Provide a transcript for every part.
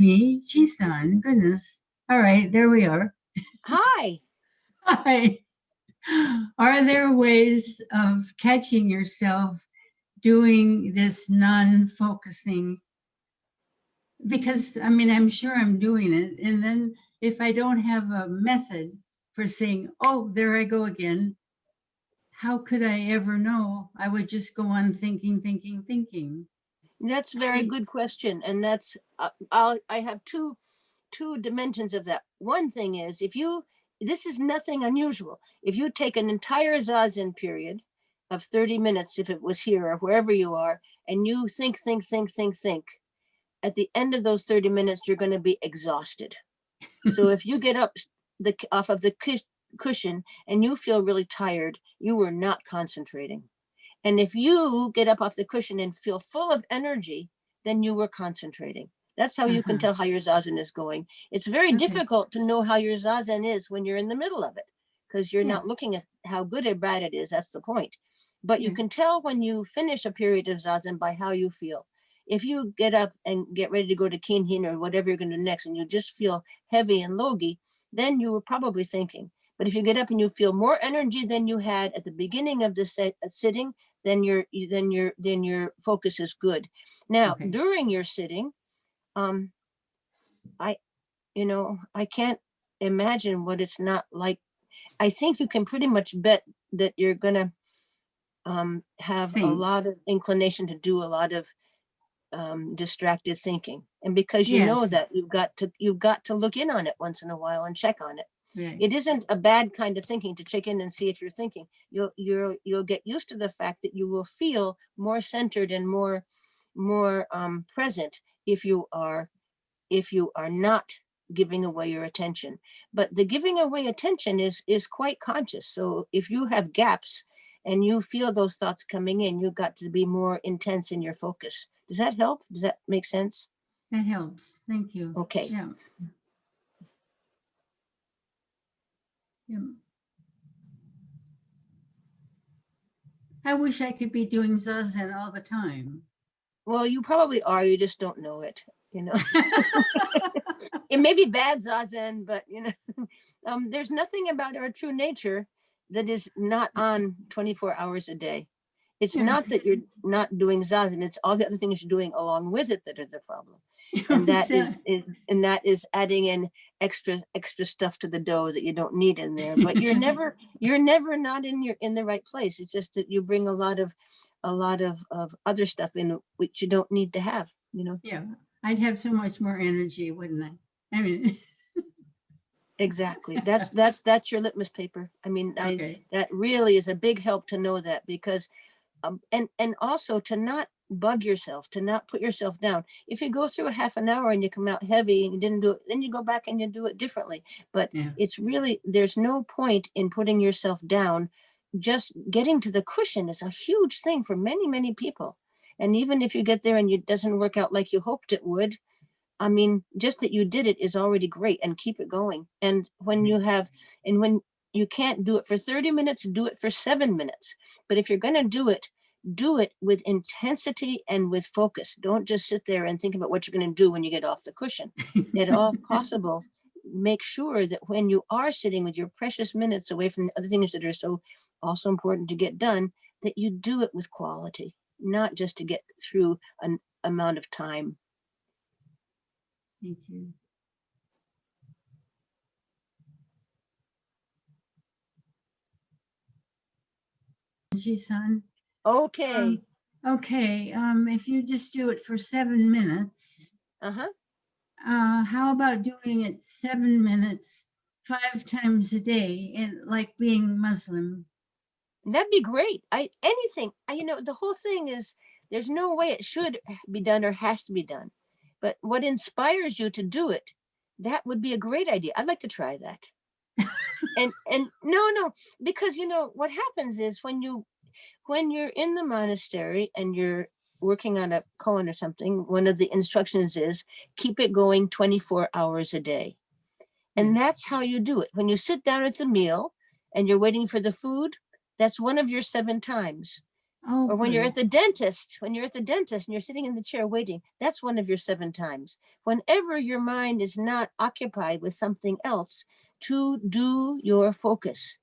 Zenni, Chisan. Goodness. All right, there we are. Hi. Hi. Are there ways of catching yourself doing this non-focusing? Because I mean, I'm sure I'm doing it. And then if I don't have a method for saying, oh, there I go again, how could I ever know? I would just go on thinking, thinking, thinking. That's a very good question. And that's, I have two dimensions of that. One thing is, this is nothing unusual. If you take an entire zazen period of 30 minutes, if it was here or wherever you are, and you think, at the end of those 30 minutes, you're going to be exhausted. So if you get up off of the cushion and you feel really tired, you were not concentrating. And if you get up off the cushion and feel full of energy, then you were concentrating. That's how you can tell how your zazen is going. It's very difficult to know how your zazen is when you're in the middle of it, because you're not looking at how good or bad it is. That's the point. But you can tell when you finish a period of zazen by how you feel. If you get up and get ready to go to kinhin or whatever you're going to do next, and you just feel heavy and logy, then you were probably thinking. But if you get up and you feel more energy than you had at the beginning of the sitting, then your focus is good. Now, during your sitting, I can't imagine what it's not like. I think you can pretty much bet that you're gonna have a lot of inclination to do a lot of distracted thinking, and because you know that you've got to look in on it once in a while and check on it. It isn't a bad kind of thinking to check in and see if you're thinking. You'll get used to the fact that you will feel more centered and more present if you are not giving away your attention. But the giving away attention is quite conscious. So if you have gaps and you feel those thoughts coming in, you've got to be more intense in your focus. Does that help? Does that make sense? That helps. Thank you. Okay. Yeah. Yeah. I wish I could be doing zazen all the time. Well, you probably are. You just don't know it. It may be bad zazen, but there's nothing about our true nature that is not on 24 hours a day. It's not that you're not doing zazen; it's all the other things you're doing along with it that are the problem, and that is adding in extra stuff to the dough that you don't need in there. But you're never not in the right place. It's just that you bring a lot of other stuff in which you don't need to have. Yeah, I'd have so much more energy, wouldn't I? I mean. Exactly. That's your litmus paper. I mean, that really is a big help to know that, because and also to not bug yourself, to not put yourself down. If you go through a half an hour and you come out heavy and you didn't do it, then you go back and you do it differently. But it's really, there's no point in putting yourself down. Just getting to the cushion is a huge thing for many people. And even if you get there and it doesn't work out like you hoped it would, I mean, just that you did it is already great, and keep it going. And when you can't do it for 30 minutes, do it for 7 minutes. But if you're going to do it with intensity and with focus. Don't just sit there and think about what you're going to do when you get off the cushion. At all possible, make sure that when you are sitting with your precious minutes away from other things that are so also important to get done, that you do it with quality, not just to get through an amount of time. Thank you. Son. Okay. Okay. If you just do it for 7 minutes. How about doing it 7 minutes 5 times a day, and like being Muslim? That'd be great. Anything. The whole thing is, there's no way it should be done or has to be done. But what inspires you to do it, that would be a great idea. I'd like to try that. and no, because what happens is when you're in the monastery and you're working on a koan or something, one of the instructions is keep it going 24 hours a day. And that's how you do it. When you sit down at the meal and you're waiting for the food, that's one of your 7 times. Oh, Or when you're good. at the dentist, when you're at the dentist and you're sitting in the chair waiting, that's one of your 7 times. Whenever your mind is not occupied with something else, to do your focus.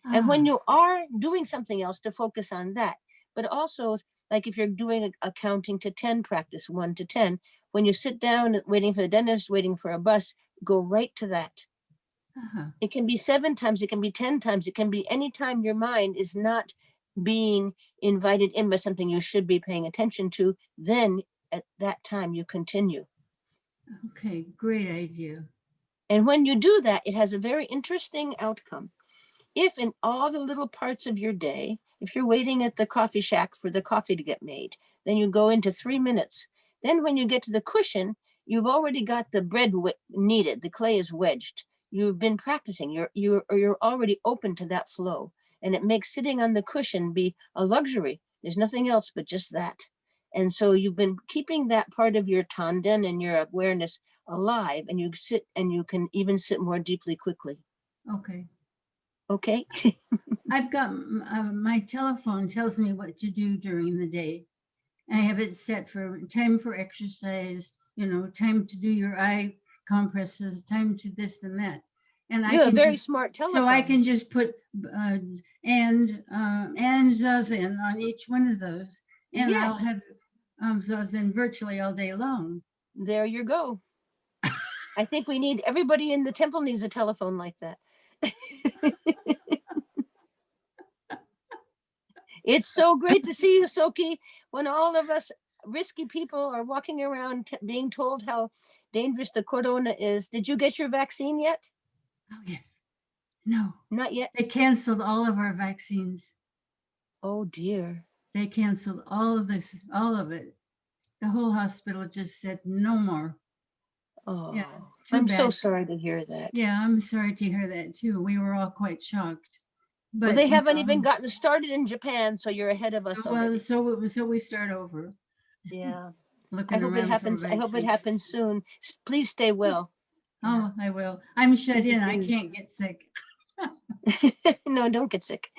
And when Ah, you are doing something else, to focus on that. But also, like if you're doing a counting to 10 practice, 1 to 10, when you sit down waiting for the dentist, waiting for a bus, go right to that. uh-huh. It can be 7 times, it can be 10 times, it can be any time your mind is not being invited in by something you should be paying attention to, then at that time you continue. Okay, great idea. And when you do that, it has a very interesting outcome. If in all the little parts of your day, if you're waiting at the coffee shack for the coffee to get made, then you go into 3 minutes. Then when you get to the cushion, you've already got the bread kneaded, the clay is wedged. You've been practicing, you're already open to that flow. And it makes sitting on the cushion be a luxury. There's nothing else but just that. And so you've been keeping that part of your tanden and your awareness alive, and you sit and you can even sit more deeply quickly. Okay. Okay. I've got my telephone tells me what to do during the day. I have it set for time for exercise, time to do your eye compresses, time to this and that. And I You have a can very just, smart telephone. so I can just put and zazen on each one of those, and I'll Yes. have zazen virtually all day long. There you go. I think we need, everybody in the temple needs a telephone like that. It's so great to see you, Soki. When all of us risky people are walking around being told how dangerous the corona is. Did you get your vaccine yet? Oh yeah. No. Not yet. They canceled all of our vaccines. Oh dear. They canceled all of this, all of it. The whole hospital just said no more. Oh, Yeah, I'm bad. so sorry to hear that. Yeah, I'm sorry to hear that too. We were all quite shocked. But well, they haven't even gotten started in Japan, so you're ahead of us already. So we start over. Yeah. Looking I hope it happens. I hope it happens soon. Please stay well. Oh, I will. I'm shut Good to in. see I you. can't get sick. No, don't get sick.